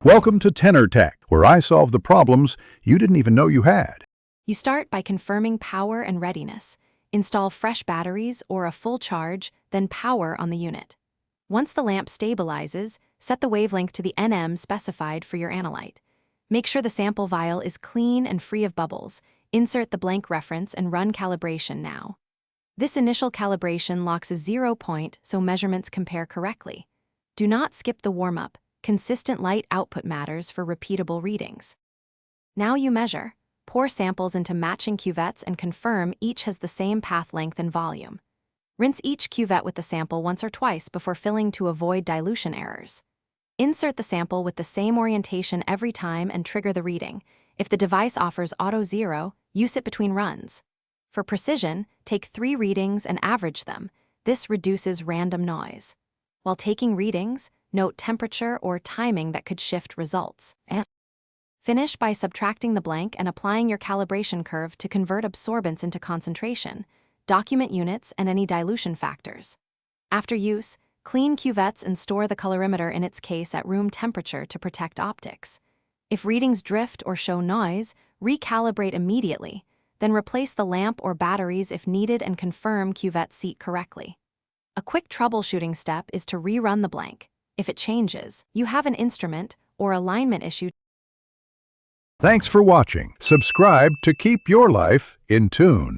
Welcome to Tenor Tech, where I solve the problems you didn't even know you had. You start by confirming power and readiness. Install fresh batteries or a full charge, then power on the unit. Once the lamp stabilizes, set the wavelength to the NM specified for your analyte. Make sure the sample vial is clean and free of bubbles. Insert the blank reference and run calibration now. This initial calibration locks a 0 point so measurements compare correctly. Do not skip the warm-up. Consistent light output matters for repeatable readings. Now you measure. Pour samples into matching cuvettes and confirm each has the same path length and volume. Rinse each cuvette with the sample once or twice before filling to avoid dilution errors. Insert the sample with the same orientation every time and trigger the reading. If the device offers auto zero, use it between runs. For precision, take 3 readings and average them. This reduces random noise. While taking readings, note temperature or timing that could shift results. Finish by subtracting the blank and applying your calibration curve to convert absorbance into concentration. Document units and any dilution factors. After use, clean cuvettes and store the colorimeter in its case at room temperature to protect optics. If readings drift or show noise, recalibrate immediately, then replace the lamp or batteries if needed and confirm cuvette seat correctly. A quick troubleshooting step is to rerun the blank. If it changes, you have an instrument or alignment issue. Thanks for watching. Subscribe to keep your life in tune.